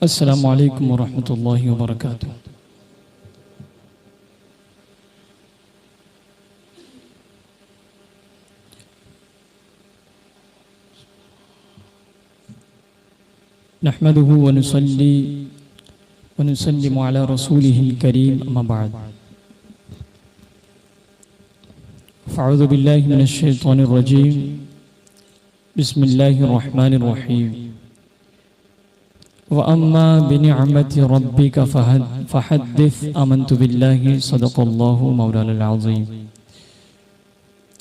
अस्सलामु अलैकुम वरहमतुल्लाहि वबरकातुह। नहमदुहु व नुसल्ली व नुसल्लिमु अला रसूलिहिल करीम, अम्मा बाद। फ़अऊज़ु बिल्लाहि मिनश शैतानिर रजीम, बिस्मिल्लाहिर रहमानिर रहीम। व अम्मा बिनिअमति रब्बिका फहद्दिस, आमन्तु बिल्लाहि, सदक़ल्लाहु मौलाना अज़ीम।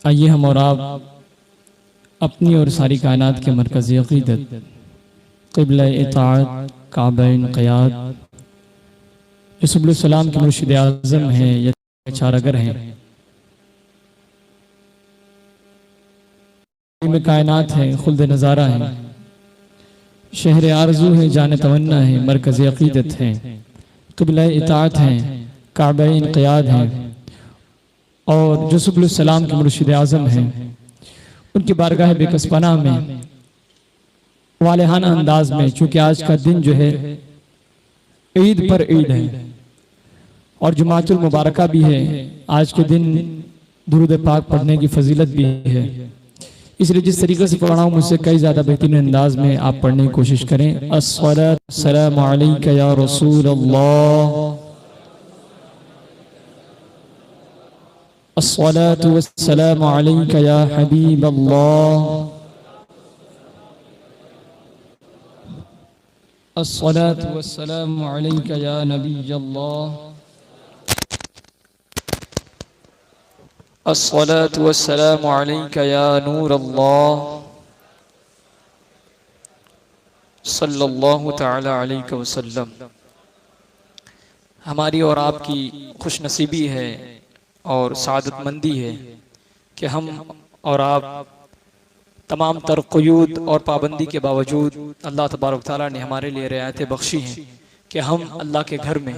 आइए हम और आप अपनी और सारी कायनात के मरकज़ी अक़ीदत क़िबला इताअत काबा इन्क़ियाद रसूलुल्लाह के मुर्शिद आज़म हैं या चारागर हैं, में कायनात है, खुल्द नज़ारा है, शहर आरज़ू है, जान तमन्ना है, मरकज़ अक़ीदत है, क़िबला इताअत है, काबा इन्क़ियाद है और जो रसूलुल्लाह के मुर्शिद आज़म हैं, उनकी बारगाह बेकसपना में वालेहाना अंदाज में, चूँकि आज का दिन जो है ईद पर ईद है और जुमातुल मुबारका भी है, आज के दिन दुरूद पाक पढ़ने की फजीलत भी है, इसलिए जिस तरीके से पढ़ा हूँ मुझसे कई ज़्यादा बेहतरीन अंदाज में आप पढ़ने की कोशिश करें। अस्सलातु वस्सलामु अलैका या रसूल अल्लाह, अस्सलातु वस्सलामु अलैका या हबीब अल्लाह, अस्सलातु वस्सलामु अलैका या नबी अल्लाह, अस्सलातु वस्सलामु अलैका या नूर अल्लाह, सल्लल्लाहु तआला अलैहि वसल्लम। हमारी और आपकी खुशनसीबी है और सादतमंदी है कि हम और आप तमाम तर क़ुयूद और पाबंदी के बावजूद अल्लाह तबारक तआला ने हमारे लिए रियायतें बख्शी हैं कि हम अल्लाह के घर में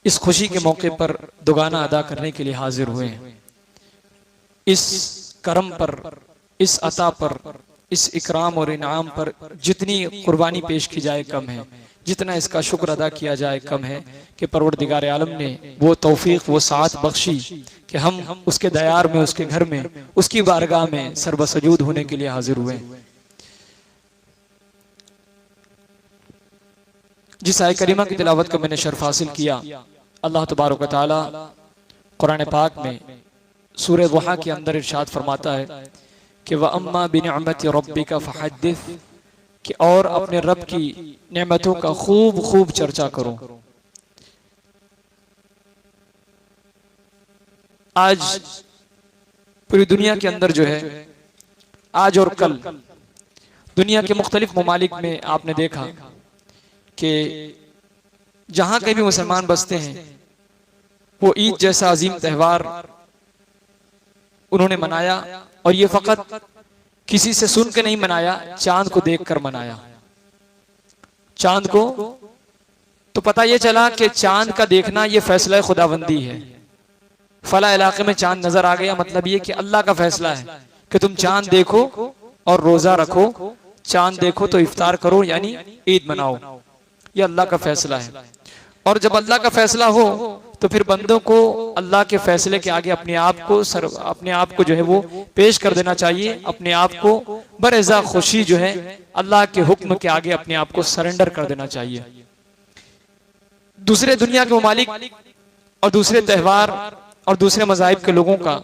इस खुशी के मौके पर दुगाना अदा करने के लिए हाजिर हुए हैं। इस करम पर, इस अता पर, इस इकराम और इनाम पर जितनी कुर्बानी पेश की जाए कम है, जितना इसका शुक्र अदा किया जाए कम है कि परवरदिगार आलम ने वो तौफीक, वो साथ बख्शी कि हम उसके दयार में, उसके घर में, उसकी बारगाह में सरबसजूद होने के लिए हाजिर हुए। जिस आय करीमा की तिलावत का मैंने शर्फ हासिल किया, अल्लाह तबारक व तआला कुरान पाक में सूरह दुहा के अंदर इरशाद फरमाता है कि व अम्मा बिनिअमति रब्बिका फहद्दिस, कि और अपने रब की नेमतों का खूब खूब चर्चा करो। आज पूरी दुनिया के अंदर जो है, आज और कल दुनिया के मुख्तलिफ ममालिक में आपने देखा कि जहां कहीं भी मुसलमान बसते हैं वो ईद जैसा अजीम त्यौहार उन्होंने मनाया, और ये फकत किसी से सुन के नहीं मनाया, चांद को देखकर मनाया। चांद को तो पता ये चला कि चांद का देखना ये फैसला खुदाबंदी है। फला इलाके में चांद नजर आ गया, मतलब ये कि अल्लाह का फैसला है कि तुम चांद देखो और रोजा रखो, चांद देखो तो इफ्तार करो, यानी ईद मनाओ। ये अल्लाह का फैसला है। और जब अल्लाह का फैसला हो तो फिर बंदों को अल्लाह के फैसले के आगे अपने आप को जो है वो पेश कर देना चाहिए, अपने आप को बरेज़ा खुशी जो है अल्लाह के हुक्म के आगे अपने आप को सरेंडर कर देना चाहिए। दूसरे दुनिया के ममालिक और दूसरे त्यौहार और दूसरे मज़ाहिब के लोगों का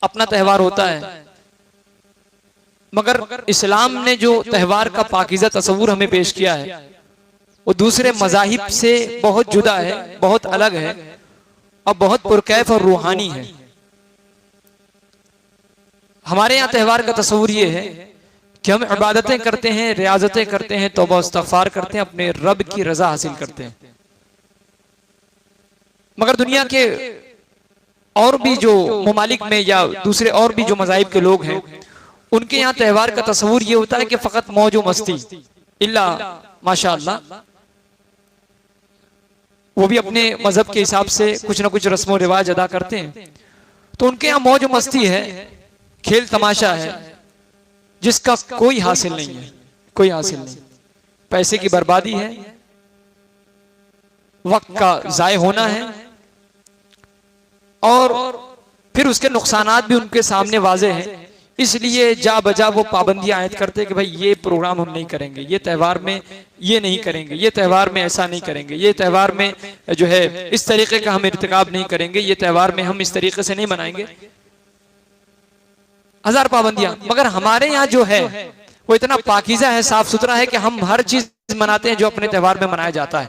अपना त्यौहार होता है, मगर इस्लाम ने जो त्यौहार का पाकीज़ा तस्वुर हमें पेश किया है वो दूसरे मज़ाहिब से बहुत जुदा है, बहुत अलग है और बहुत पुरकैफ और रूहानी है। हमारे यहाँ त्यौहार का तस्वुर ये है कि हम इबादतें करते हैं, रियाजतें करते हैं, तौबा इस्तग़फ़ार करते हैं, अपने रब की रजा हासिल करते हैं। मगर दुनिया के और भी जो ममालिक में या दूसरे और भी जो मज़ाहिब के लोग हैं, उनके यहाँ त्यौहार का तस्वुर ये होता है कि फकत मौज मस्ती, इल्ला माशाअल्लाह वो भी अपने मजहब के हिसाब से कुछ ना कुछ रस्म रिवाज अदा करते हैं। तो उनके यहाँ मौज मस्ती है, खेल तमाशा है, जिसका कोई हासिल नहीं है, कोई हासिल नहीं। पैसे की बर्बादी है, वक्त का जाय होना है, और फिर उसके नुकसानात भी उनके सामने वाजे हैं। इसलिए जा बजा वो पाबंदियां आयद करते हैं कि भाई ये प्रोग्राम हम नहीं करेंगे, ये त्यौहार में ये नहीं करेंगे, ये त्यौहार में ऐसा नहीं करेंगे, ये त्यौहार में जो है इस तरीके का हम इर्तिकाब नहीं करेंगे, ये त्यौहार में हम इस तरीके से नहीं मनाएंगे। हजार पाबंदियां। मगर हमारे यहाँ जो है वो इतना पाकीज़ा है, साफ सुथरा है कि हम हर चीज मनाते हैं जो अपने त्यौहार में मनाया जाता है।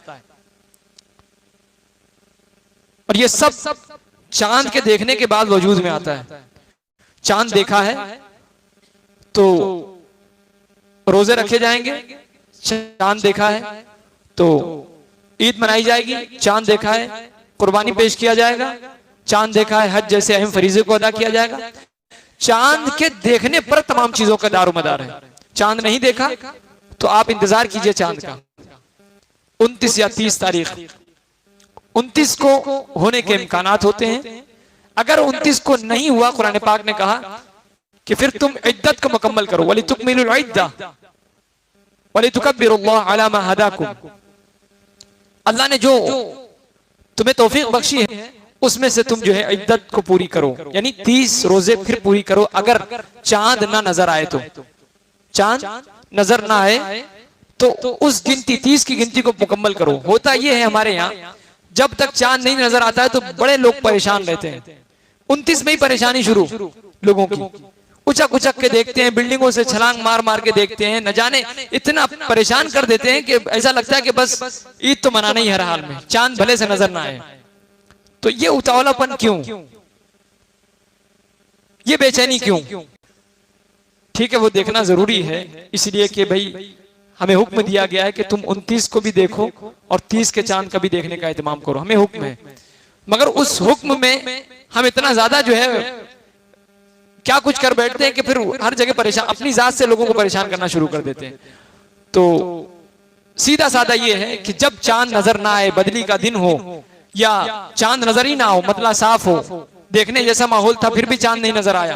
और ये सब चांद के देखने के बाद वजूद में आता है। चांद देखा है तो रोजे रखे जाएंगे, चांद देखा है तो ईद मनाई जाएगी, चांद देखा है कुर्बानी पेश किया जाएगा, चांद देखा है हज जैसे अहम फरीजे को अदा किया जाएगा। चांद के देखने पर तमाम चीजों का दारोमदार है। चांद नहीं देखा तो आप इंतजार कीजिए चांद का। 29 या 30 तारीख, 29 को होने के इम्कानात होते हैं। अगर 29 को नहीं हुआ, कुरान पाक ने कहा कि फिर तुम इद्दत को मुकम्मल करो, वली तुकमिलुल इद्दा वली तुकब्बिरुल्लाह अला मा हदाकुम। अल्लाह ने जो तुम्हें तौफीक बख्शी है उसमें से तुम जो है इद्दत को पूरी करो, यानी 30 रोजे फिर पूरी करो। अगर चांद ना नजर आए तो, चांद नजर ना आए तो उस गिनती 30 की गिनती को मुकम्मल करो। होता यह है हमारे यहाँ, जब तक चांद नहीं नजर आता है तो बड़े लोग परेशान रहते हैं। 29 में ही परेशानी शुरू लोगों की, उचक उचक के देखते हैं, बिल्डिंगों से छलांग मार मार के देखते हैं, न जाने इतना परेशान कर देते हैं कि ऐसा लगता है कि बस ईद तो मनाना ही हर हाल में, चांद भले से नजर ना आए। तो ये उतावलापन क्यों, ये बेचैनी क्यों? ठीक है वो देखना जरूरी है, इसलिए कि भाई हमें हुक्म दिया गया है कि तुम 29 को भी देखो और 30 के चांद का भी देखने का एहतमाम करो, हमें हुक्म है। मगर उस हुक्म में हम इतना ज्यादा जो है क्या कुछ कर बैठते हैं कि फिर हर जगह परेशान, अपनी जात से लोगों को परेशान करना शुरू कर देते हैं। तो सीधा साधा ये है कि जब चांद नजर ना आए, बदली का दिन हो या चांद नजर ही ना हो, मतलब साफ हो, देखने जैसा माहौल था फिर भी चांद नहीं नजर आया,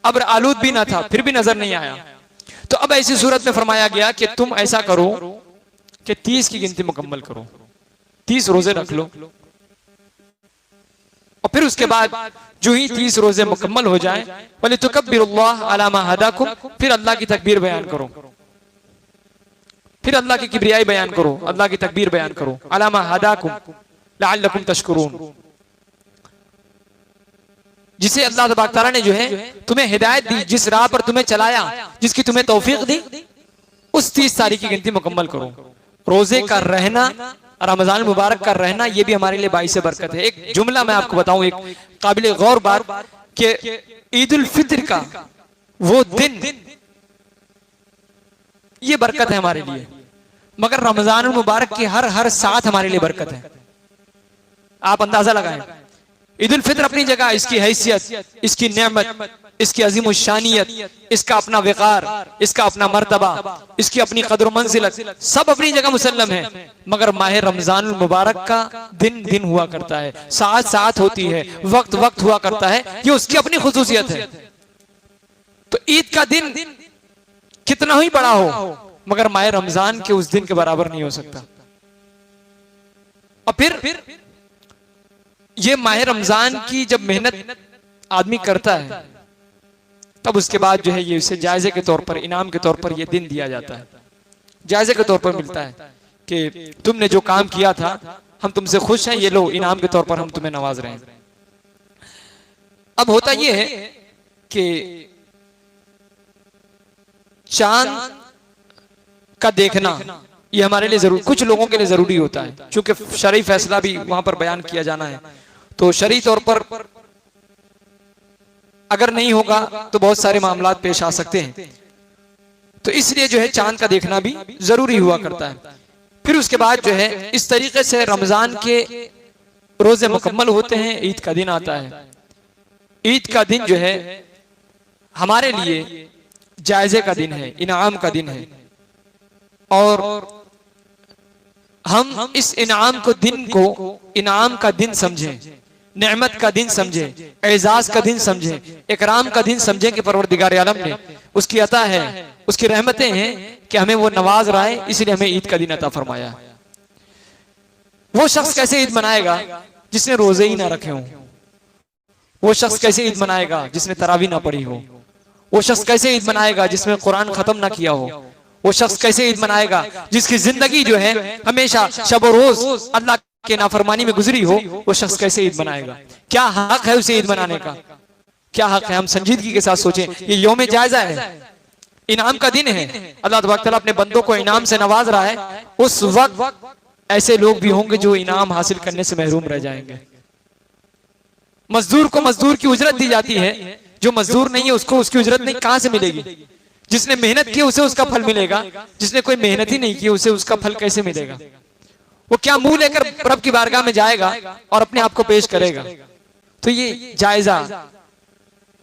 अब आलूद भी ना था फिर भी नजर नहीं आया, तो अब ऐसी सूरत में फरमाया गया कि तुम ऐसा करो कि 30 की गिनती मुकम्मल करो, 30 रोजे रख लो, और फिर उसके बाद जो ही 30 रोजे मुकम्मल हो जाए, वली तुकब्बिरुल्लाह अला मा हदाकुम, फिर अल्लाह की तकबीर बयान करो, फिर अल्लाह की किबरियाई बयान करो, अल्लाह की तकबीर बयान करो, अला मा हदाकुम लअल्लकुम तशकुरून। जिसे अल्लाह तबारक तआला ने जो है तुम्हें हिदायत दी, जिस राह पर तुम्हें चलाया, जिसकी तुम्हें तौफीक दी, उस 30 तारीख की गिनती मुकम्मल करो। रोजे का रहना, रमजान मुबारक का रहना, ये भी हमारे लिए बाइस बरकत है। एक जुमला मैं आपको बताऊं, एक काबिल गौर बात, कि ईद उल फित्र का वो दिन ये बरकत है हमारे लिए, मगर रमजान मुबारक की हर साथ हमारे लिए बरकत है। आप अंदाजा लगाएं, ईद उल फित्र अपनी जगह, इसकी हैसियत, इसकी नेमत, इसकी अजीम शानियत, इसका अपना विकार, इसका अपना मर्तबा, इसकी अपनी कदर मंजिलत, सब अपनी जगह मुसल्लम है। मगर माह रमजान मुबारक का दिन दिन हुआ करता है, साथ साथ होती है, वक्त वक्त हुआ करता है, ये उसकी अपनी खुसूसियत है। तो ईद का दिन कितना ही बड़ा हो, मगर माह रमजान के उस दिन के बराबर नहीं हो सकता। और फिर ये माह रमजान की जब मेहनत आदमी करता है, तब उसके बाद जो है ये उसे जायजे के तौर पर, इनाम के तौर पर ये दिन दिया जाता है, जायजे के तौर पर मिलता है कि तुमने जो काम किया था हम तुमसे खुश हैं, ये लो इनाम के तौर पर हम तुम्हें नवाज रहे हैं। अब होता ये है कि चांद का देखना ये हमारे लिए जरूर, कुछ लोगों के लिए जरूरी होता है, क्योंकि शरई फैसला भी वहां पर बयान किया जाना है, तो शरई तौर पर अगर नहीं होगा तो बहुत सारे मामलात पेश आ सकते हैं। तो इसलिए जो है चांद का देखना भी जरूरी हुआ करता है। फिर उसके बाद जो है इस तरीके से रमजान के रोजे मुकम्मल होते हैं, ईद का दिन आता है। ईद का दिन जो है हमारे लिए जायजे का दिन है, इनाम का दिन है, और हम इस इनाम को, दिन को इनाम का दिन समझें, नेमत का दिन समझे, एजाज का दिन समझे, इकराम का दिन समझे कि परवरदिगार आलम ने उसकी अता है, उसकी रहमतें हैं कि हमें वो नवाज रहा है, इसलिए हमें ईद का दिन अता फरमाया। वो शख्स कैसे ईद मनाएगा जिसने रोजे ही ना रखे हों? वो शख्स कैसे ईद मनाएगा जिसने तरावी ना पढ़ी हो? वो शख्स कैसे ईद मनाएगा जिसने कुरान खत्म ना किया हो? वो शख्स कैसे ईद मनाएगा जिसकी जिंदगी जो है हमेशा शब रोज अल्लाह के नाफरमानी में गुजरी हो? वो शख्स कैसे ईद मनाएगा? क्या हक है उसे ईद मनाने का? क्या हक है? हम संजीदगी के साथ सोचें। ये यौम जायजा है, इनाम का दिन है। अल्लाह तबारक तआला अपने बंदों को इनाम से नवाज रहा है। उस वक्त ऐसे लोग भी होंगे जो इनाम हासिल करने से महरूम रह जाएंगे। मजदूर को मजदूर की उजरत दी जाती है, जो मजदूर नहीं है उसको उसकी उजरत नहीं, कहां से मिलेगी? जिसने मेहनत की उसे उसका फल मिलेगा, जिसने कोई मेहनत ही नहीं की उसे उसका फल कैसे मिलेगा? वो क्या मुंह लेकर रब की बारगाह में जाएगा और अपने आप को पेश करेगा? तो ये जायजा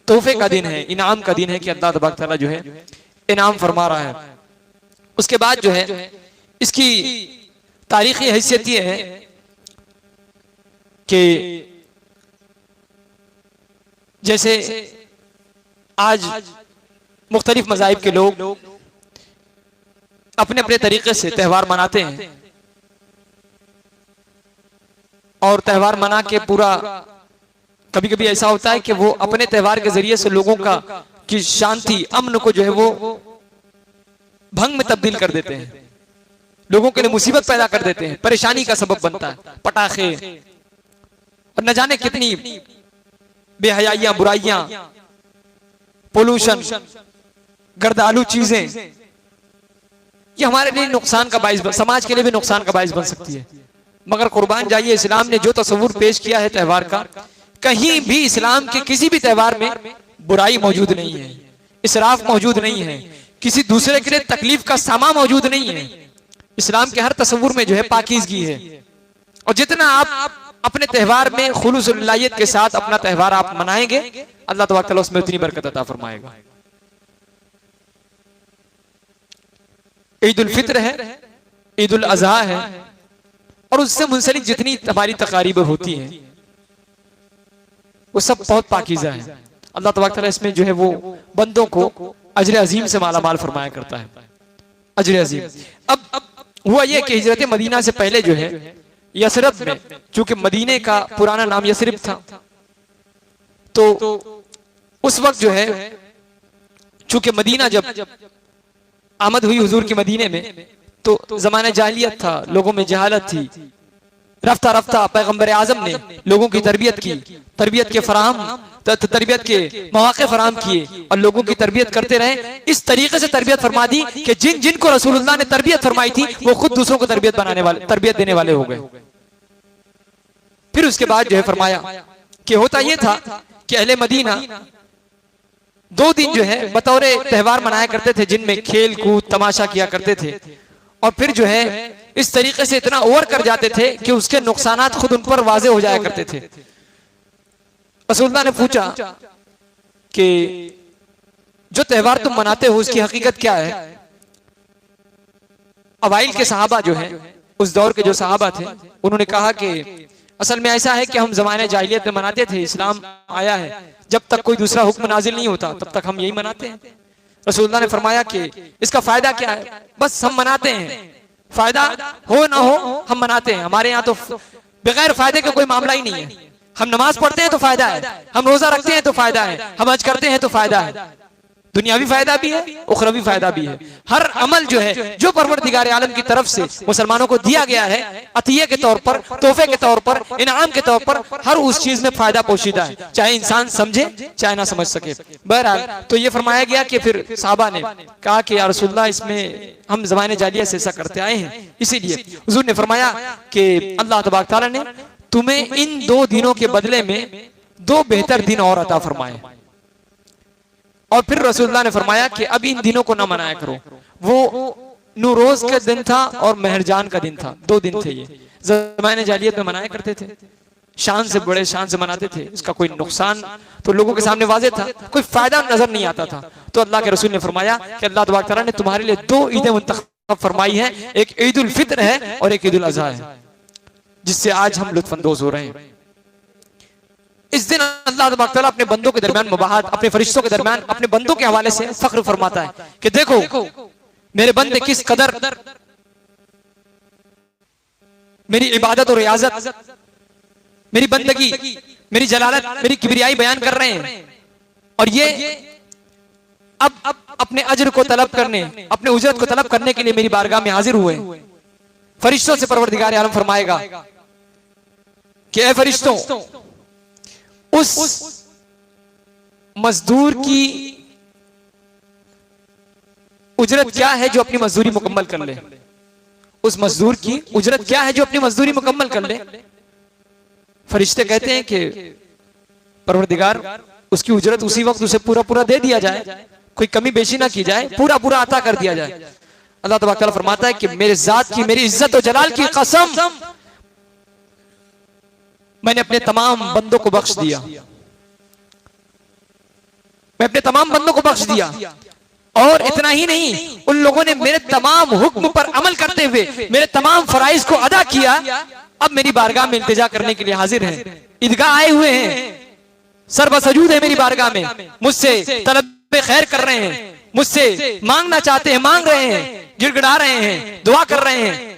तोहफे का दिन है, इनाम का दिन है कि अल्लाह तबारक तआला जो है इनाम फरमा रहा है। उसके बाद जो है इसकी तारीखी हैसियत ये है कि जैसे आज मुख्तलिफ मज़ाहिब के लोग अपने अपने तरीके से त्यौहार मनाते हैं और त्यौहार मना के पूरा, कभी कभी ऐसा होता है कि वो अपने त्यौहार के जरिए से लोगों का की शांति अमन को जो है वो भंग में तब्दील कर देते हैं, लोगों के लिए मुसीबत पैदा कर देते हैं, परेशानी का सबब बनता है। पटाखे और न जाने कितनी बेहयाइयां, बुराइयां, पोल्यूशन, गर्दालू चीजें, ये हमारे लिए नुकसान का बाइस, समाज के लिए भी नुकसान का बाइस बन सकती है। मगर कुर्बान जाइए, इस्लाम ने जो तस्वुर पेश किया है त्यौहार का, कहीं भी इस्लाम के किसी भी त्यौहार में बुराई मौजूद नहीं है, इसराफ मौजूद नहीं है, किसी दूसरे के लिए तकलीफ का सामा मौजूद नहीं है। इस्लाम के हर तस्वुर में जो है पाकीज़गी है। और जितना आप अपने त्यौहार में खुलूस-उल-नियत के साथ अपना त्यौहार आप मनाएंगे, अल्लाह तबारक तआला उसमें उतनी बरकत अता फरमाएगा। ईद उल फित्र है, ईद उल अज़हा है, और उससे मुंसलिक जितनी हमारी तकारीब होती हैं वो सब बहुत पाकीज़ा है। अल्लाह तबारक तआला इसमें जो है वो बंदों को अजर अजीम से माला माल फरमाया करता है, अजर अजीम। अब हुआ यह कि हिजरत मदीना से पहले जो है यसरब में, चूंकि मदीने का पुराना नाम यसरिब था, तो उस वक्त जो है चूंकि मदीना जब आमद हुई हुजूर की मदीने में, तो जमाना जाहिलियत था, लोगों में जहालत थी। रफ्ता रफ्ता पैगंबर आजम ने लोगों की तरबियत की, तरबियत के मौके फराहम किए और लोगों की तरबियत करते रहे। इस तरीके से तरबियत फरमा दी कि जिनको रसूलुल्लाह ने तरबियत फरमाई थी वो खुद दूसरों को तरबियत देने वाले हो गए। फिर उसके बाद जो है फरमाया कि होता यह था कि अहले मदीना 2 दिन जो है बतौर त्यौहार मनाया करते थे, जिनमें खेल कूद तमाशा किया करते थे, और फिर जो है इस तरीके से इतना ओवर कर जाते थे कि उसके नुकसानात खुद उन पर वाजे हो जाया करते थे। रसूलुल्लाह ने पूछा कि जो त्यौहार तुम मनाते हो उसकी हकीकत क्या है? अवाइल के सहाबा जो है, उस दौर के जो सहाबा थे, उन्होंने कहा कि असल में ऐसा है कि हम ज़माने जाहिलियत में मनाते थे, इस्लाम आया है, जब तक कोई दूसरा हुक्म नाजिल नहीं होता तब तक हम यही मनाते हैं। रसूलुल्लाह ने फरमाया कि इसका फायदा क्या है? बस हम मनाते हैं, फायदा हो ना हो हम मनाते हैं। हमारे यहाँ तो बगैर फायदे का कोई मामला ही नहीं है। हम नमाज पढ़ते हैं तो फायदा है, हम रोजा रखते हैं तो फायदा है, हम हज करते हैं तो फायदा है, दुनियावी फायदा भी है, उखरवी फायदा भी है। हर अमल जो है जो परवरदिगार आलम की तरफ से मुसलमानों को दिया गया है, अतिये के तौर पर, तोहफे के तौर पर, इनाम के तौर पर, हर उस चीज में फायदा पोशीदा है, चाहे इंसान समझे चाहे ना समझ सके। बहरहाल तो ये फरमाया गया कि फिर साहबा ने कहा कि या रसूलल्लाह, इसमें हम ज़माने जाहिलियत से ऐसा करते आए हैं, इसीलिए हुजूर ने फरमाया कि अल्लाह तबारक तआला ने तुम्हें इन 2 दिनों के बदले में 2 बेहतर दिन और अता फरमाए। और फिर रसूलुल्लाह ने फरमाया कि अब इन दिनों को ना मनाया करो। वो नूरोज का दिन था और मेहरजान का दिन था, 2 दिन थे। ये ज़माने जाहिलियत में मनाया करते थे, शान से बड़े शान से मनाते थे। इसका कोई नुकसान तो लोगों के सामने वाज़ेह था, कोई फायदा नजर नहीं आता था। तो अल्लाह के रसूल ने फरमाया कि अल्लाह तबारक तआला ने तुम्हारे लिए 2 ईदें मुंतखब फरमाई है, एक ईद उल फित्र है और एक ईद उल अज़हा है, जिससे आज हम लुत्फ़अंदोज़ हो रहे हैं। इस दिन अल्लाह अल्लाह तबारक तआला अपने बंदों के दरमियान मुबाहत, अपने फरिश्तों के दरमियान अपने बंदों के हवाले से फख्र फरमाता है कि देखो मेरे बंदे किस कदर मेरी इबादत और रियाजत, मेरी बंदगी, मेरी जलालत, मेरी किबरियाई बयान कर रहे हैं। और ये अब अपने अजर को तलब करने, अपने उजरत को तलब करने के लिए मेरी बारगाह में हाजिर हुए। फरिश्तों से परवरदिगार आलम फरमाएगा कि ऐ फरिश्तों, उस मजदूर की उजरत क्या है जो अपनी मजदूरी मुकम्मल कर ले? उस मजदूर की उजरत क्या है जो अपनी मजदूरी मुकम्मल कर ले? फरिश्ते कहते हैं कि परवरदिगार, उसकी उजरत उसी वक्त उसे पूरा पूरा दे दिया जाए, कोई कमी बेशी ना की जाए, पूरा पूरा अता कर दिया जाए। अल्लाह तबारक तआला फरमाता है कि मेरे जात की, मेरी इज्जत और जलाल की कसम, मैंने अपने तमाम बंदों को बख्श दिया, मैं अपने तमाम बंदों को बख्श दिया। और इतना ही नहीं, उन लोगों ने मेरे तमाम हुक्म पर अमल करते हुए मेरे तमाम फराइज को अदा किया, अब मेरी बारगाह में इल्तिजा करने के लिए हाजिर हैं, ईदगाह आए हुए हैं, सर्वसजूद है मेरी बारगाह में, मुझसे तलब खैर कर रहे हैं, मुझसे मांगना चाहते हैं, मांग रहे हैं, गिड़गिड़ा रहे हैं, दुआ कर रहे हैं।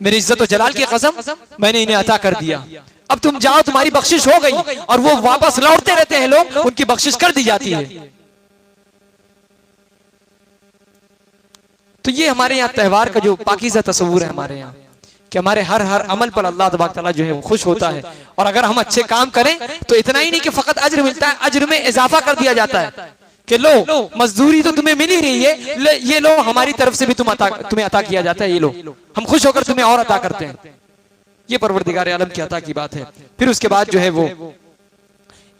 मेरी इज्जत और जलाल की कसम, मैंने इन्हें अता कर दिया। अब तुम जाओ, तुम्हारी बख्शिश हो गई। और वो वापस लौटते रहते हैं लोग, उनकी बख्शिश कर दी जाती है। तो ये हमारे यहाँ त्योहार का जो पाकीज़ा तस्वूर है हमारे यहाँ, कि हमारे हर अमल पर अल्लाह तबारक तआला जो है वो खुश होता है। और अगर हम अच्छे काम करें तो इतना ही नहीं कि फकत अज्र मिलता है, अज्र में इजाफा कर दिया जाता है कि लो मजदूरी तो तुम्हें मिल ही रही है, ये लो हमारी तरफ से भी तुम्हें अता किया जाता है, ये लो हम खुश होकर तुम्हें और अता करते हैं। ये परवरदिगार आलम की अता की बात है। फिर उसके बाद जो है वो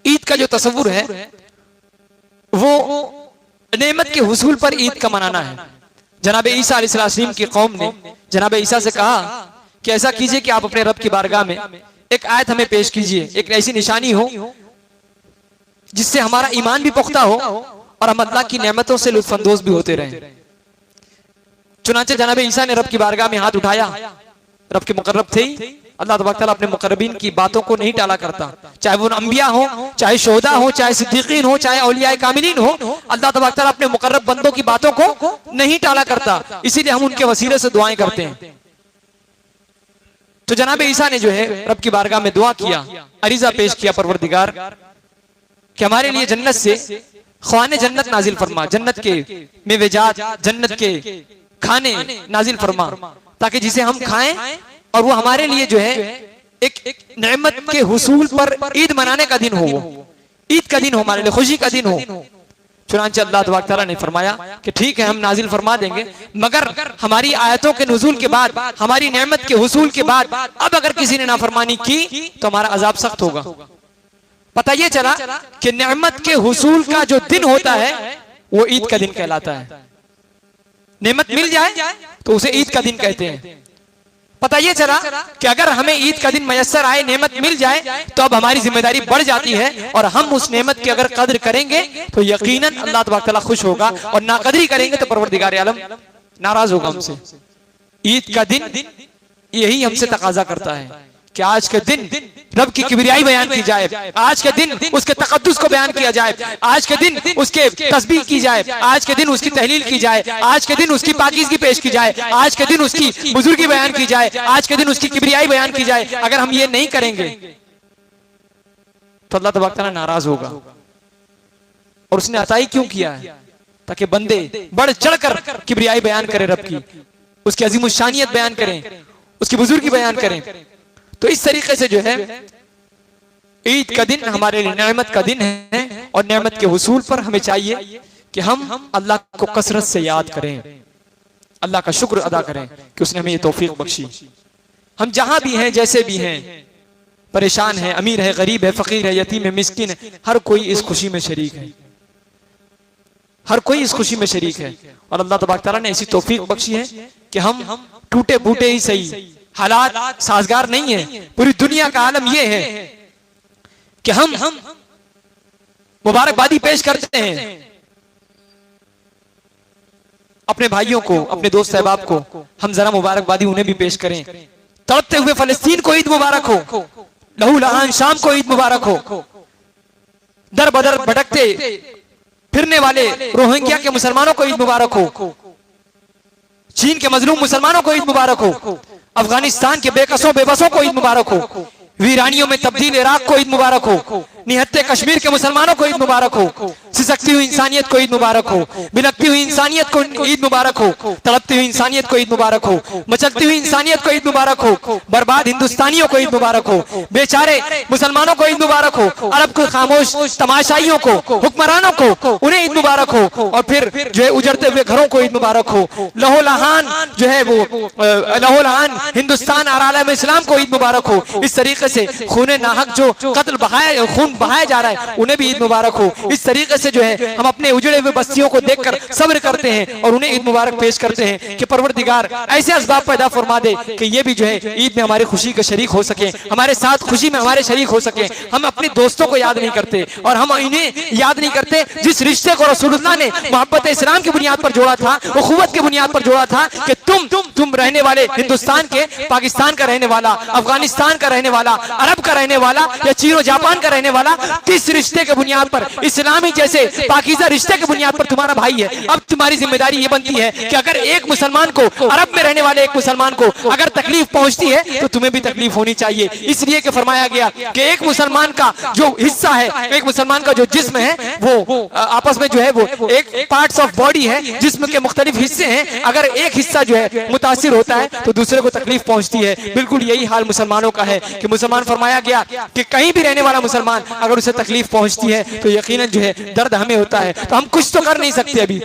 ईद का जो तस्वुर है वो नेमत के हुसूल पर ईद का मनाना है। जनाब ईसा अलैहिस्सलाम की कौम ने जनाब ईसा से कहा कि ऐसा कीजिए कि आप अपने रब की बारगाह में एक आयत हमें पेश कीजिए, एक ऐसी निशानी हो जिससे हमारा ईमान भी पुख्ता हो और हम अल्लाह की नेमतों से लुत्फअंदोज भी होते रहें। चुनांचे जनाब ईसा ने रब की बारगाह में हाथ उठाया, रब के मुकर्रब थे, अल्लाह तबारक तआला अपने मुकर्रबीन की बातों को नहीं टाला करता, चाहे वो अंबिया हो, चाहे शोहदा हो, चाहे सिद्दीकीन हो, चाहे औलिया कामिलीन हो, अल्लाह तबारक तआला अपने मुकर्रब बंदों की बातों को नहीं टाला करता। इसीलिए हम उनके वसीले से दुआएं करते हैं। तो जनाब ईसा ने जो है रब की बारगाह में दुआ किया, अरीजा पेश किया, परवरदिगार कि हमारे लिए जन्नत से ख्वाने जन्नत नाजिल फरमा, जन्नत के मेवेजात, जन्नत के खाने नाजिल फरमा, ताकि जिसे हम खाएं और वो हमारे लिए जो है एक नेमत के हुसूल पर ईद मनाने का दिन हो, वो ईद का दिन हो, हमारे लिए खुशी का दिन हो। चुनांचे अल्लाह तबारक तआला ने फरमाया कि ठीक है, हम नाजिल फरमा देंगे, मगर हमारी आयतों के नुज़ूल के बाद, हमारी नेमत के हुसूल के बाद अब अगर किसी ने नाफरमानी की तो हमारा अजाब सख्त होगा। पता ये चला कि नेमत के हुसूल का जो दिन होता है वो ईद का दिन कहलाता है। नेमत मिल जाए तो उसे ईद का दिन कहते हैं। पता ये चला कि अगर हमें ईद का दिन मयस्सर आए, नेमत मिल जाए, तो अब हमारी जिम्मेदारी बढ़ जाती है और हम उस नेमत की अगर कदर करेंगे तो यकीनन अल्लाह तबारक तआला खुश होगा, और नाकदरी करेंगे तो परवरदिगार आलम नाराज होगा हमसे। ईद का दिन यही हमसे तकाजा करता है कि आज के दिन रब की किबरियाई बयान की जाए, आज के दिन उसके तकद्दुस को बयान किया जाए, आज के दिन उसके तस्बीह की जाए, आज के दिन उसकी तहलील की जाए, आज के दिन उसकी पाकीज़गी पेश की जाए, आज के दिन उसकी बुजुर्गी बयान की जाए, आज के दिन उसकी किबरियाई बयान की जाए। अगर हम ये नहीं करेंगे तो अल्लाह तबारक तआला नाराज होगा। और उसने अताई क्यों किया है? ताकि बंदे बढ़ चढ़कर किबरियाई बयान करें, रब की उसकी अजीमुश्शानियत बयान करें, उसकी बुजुर्गी बयान करें। तो इस तरीके से जो है ईद का दिन हमारे लिए नेमत का दिन है, और नेमत के हुसूल पर हमें चाहिए कि हम अल्लाह को कसरत से याद करें, अल्लाह का शुक्र अदा करें कि उसने हमें ये तौफीक बख्शी। हम जहां भी हैं, जैसे भी हैं, परेशान है, अमीर है, गरीब है, फकीर है, यतीम है, मिस्किन है, हर कोई इस खुशी में शरीक है, हर कोई इस खुशी में शरीक है। और अल्लाह तबारक तआला ने ऐसी तौफीक बख्शी है कि हम टूटे फूटे ही सही, हालात साजगार नहीं है, पूरी दुनिया का आलम यह है कि हम मुबारकबादी पेश करते हैं अपने भाइयों को, अपने दोस्त अहबाब को। हम जरा मुबारकबादी उन्हें भी पेश करें। तड़पते हुए फलस्तीन को ईद मुबारक हो, लहू लहान शाम को ईद मुबारक हो। दर बदर भटकते फिरने वाले रोहिंग्या के मुसलमानों को ईद मुबारक हो। चीन के मजलूम मुसलमानों को ईद मुबारक हो। अफगानिस्तान के बेकसों बेबसों को ईद मुबारक हो। वीरानियों में तब्दील इराक को ईद मुबारक हो। निहत्ते कश्मीर के मुसलमानों को ईद मुबारक हो। सिसकती हुई इंसानियत को ईद मुबारक हो। बिलकती हुई इंसानियत को ईद मुबारक हो। तड़पती हुई इंसानियत को ईद मुबारक हो। मचलती हुई इंसानियत को ईद मुबारक हो। बर्बाद हिंदुस्तानियों को ईद मुबारक हो। बेचारे मुसलमानों को ईद मुबारक हो। अरब के खामोश तमाशाइयों को, हुक्मरानों को, उन्हें ईद मुबारक हो। और फिर जो है उजड़ते हुए घरों को ईद मुबारक हो। लहोलहान जो है वो लहोलहान हिंदुस्तान और आलम इस्लाम को ईद मुबारक हो। इस तरीके से खून नाहक जो कत्ल बहाया, खून बहाया जा रहा है, उन्हें भी ईद मुबारक हो। इस तरीके से जो है हम अपने उजड़े हुए बस्तियों को देखकर सब्र करते हैं और उन्हें ईद मुबारक पेश करते हैं कि परवरदिगार ऐसे असबाब पैदा फरमा दे कि ये भी जो है ईद में हमारी खुशी के शरीक हो सके, हमारे साथ खुशी में हमारे शरीक हो सके। हम अपने दोस्तों को याद नहीं करते और हम इन्हें याद नहीं करते जिस रिश्ते को रसूलुल्लाह ने मोहब्बत इस्लाम की बुनियाद पर जोड़ा था, उखुवत की बुनियाद पर जोड़ा था कि तुम रहने वाले हिंदुस्तान के, पाकिस्तान का रहने वाला, अफगानिस्तान का रहने वाला, अरब का रहने वाला या चीन और जापान का रहने वाला, किस रिश्ते के बुनियाद पर, इस्लामी जैसे पाकीज़ा रिश्ते के बुनियाद पर तुम्हारा भाई है। अब तुम्हारी जिम्मेदारी ये बनती है कि अगर एक मुसलमान को, अरब में रहने वाले एक मुसलमान को अगर तकलीफ पहुंचती है तो तुम्हें भी तकलीफ होनी चाहिए। इसलिए कि फरमाया गया कि एक मुसलमान का जो हिस्सा है, एक मुसलमान का जो जिस्म है, वो आपस में जो है वो एक पार्ट्स ऑफ बॉडी है, जिस्म के मुख्तलिफ हिस्से हैं। अगर एक हिस्सा जो है मुतासिर होता है तो दूसरे को तकलीफ पहुंचती है। बिल्कुल यही हाल मुसलमानों का है कि मुसलमान, फरमाया गया कि कहीं भी रहने वाला मुसलमान अगर उसे तकलीफ पहुंचती है तो यकीनन जो है दर्द हमें होता है। तो हम कुछ तो कर नहीं सकते, अभी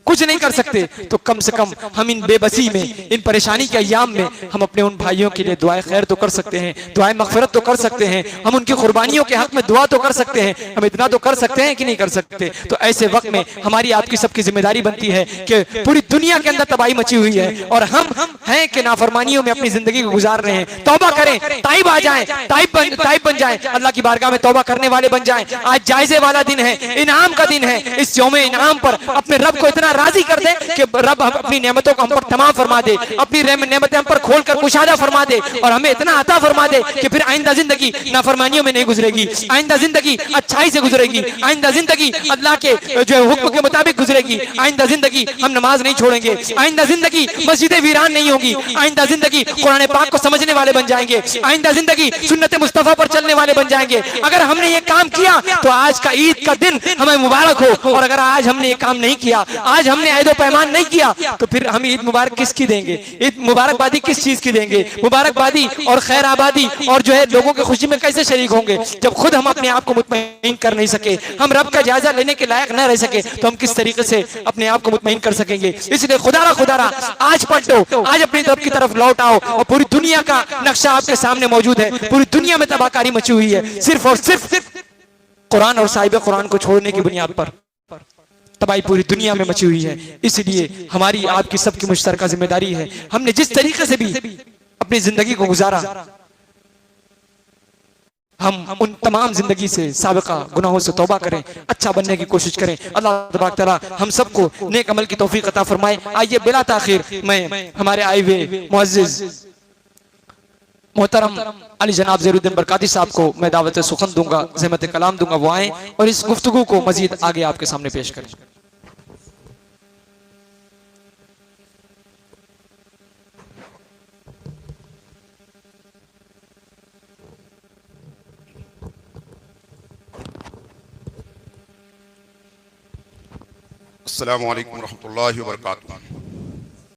कुछ नहीं कर सकते, तो कम से कम हम इन बेबसी में, इन परेशानी के अय्याम में हम अपने उन भाइयों के लिए दुआए खैर तो कर सकते हैं, दुआए मगफिरत तो कर सकते हैं, हम उनकी कुर्बानियों के हक में दुआ तो कर सकते हैं। हम इतना तो कर सकते हैं कि नहीं कर सकते? तो ऐसे वक्त में हमारी आपकी सबकी जिम्मेदारी बनती है कि पूरी दुनिया के अंदर तबाही मची हुई है और हम हैं कि नाफरमानियों में अपनी जिंदगी को गुजार रहे हैं। तौबा करें, ताइब आ जाएं, ताइब बन जाएं, अल्लाह की बारगाह में तौबा करने वाले बन जाएं। आज जायजे वाला दिन है, इनाम का दिन है। इस यौम इनाम पर अपने रब को इतना राजी कर दे कि रब अपनी नेमतों को हम पर तमाम फरमा दे, अपनी नेमतें हम पर खोल कर कुशादा फरमा दे और हमें इतना अता फरमा दे कि फिर आइंदा जिंदगी नाफरमानियों में नहीं गुजरेगी, आइंदा जिंदगी अच्छाई से गुजरेगी, आइंदा जिंदगी अल्लाह के जो है हुक्म के मुताबिक गुजरेगी, आइंदा जिंदगी हम नमाज नहीं छोड़ेंगे, आइंदा जिंदगी मस्जिदें वीरान नहीं होगी, आइंदा जिंदगी कुरान पाक को समझने वाले बन जाएंगे, आइंदा जिंदगी सुन्नत मुस्तफा पर चलने वाले बन जाएंगे। अगर हमने ये काम किया तो आज का ईद का दिन हमें मुबारक हो, और अगर आज हमने ये काम नहीं किया, आज हमने ऐदो पैमान नहीं किया, तो फिर हम ईद मुबारक किसकी देंगे? ईद मुबारकबादी किस चीज की देंगे? मुबारकबादी और खैर आबादी और जो है लोगों की खुशी में कैसे शरीक होंगे जब खुद हम अपने आप को मुतमईन कर नहीं सके, हम रब का जायजा लेने के लायक न रह सके, तो हम किस तरीके से अपने आप को मुतमईन कर सकेंगे? इसलिए खुदारा आज पलटो, आज अपनी रब की तरफ लौट आओ और पूरी दुनिया का नक्शा आपके सामने मौजूद है। पूरी दुनिया में तबाहकारी मची हुई है, सिर्फ और सिर्फ कुरान और साहिब कुरान को छोड़ने की बुनियाद पर तबाही पूरी दुनिया में मची हुई है। इसलिए हमारी आपकी सबकी मुश्तरका जिम्मेदारी है, हमने जिस तरीके से भी अपनी जिंदगी को गुजारा, हम उन तमाम जिंदगी से साबिका गुनाहों से तौबा करें, अच्छा बनने की कोशिश करें। अल्लाह तबारक तआला हम सबको नेक अमल की तौफीक अता फरमाए। आइए बिला ताखिर मैं हमारे आए हुए मुअज्जिज मोहतरम अली जनाब ज़हीरुद्दीन बरकाती साहब को मैं दावत सुखन दूंगा, ज़हमत कलाम दूंगा, वो आए और इस गुफ्तगू को मजीद आगे आपके सामने पेश करें। अस्सलामु अलैकुम रहमतुल्लाहि व बरकातुहू।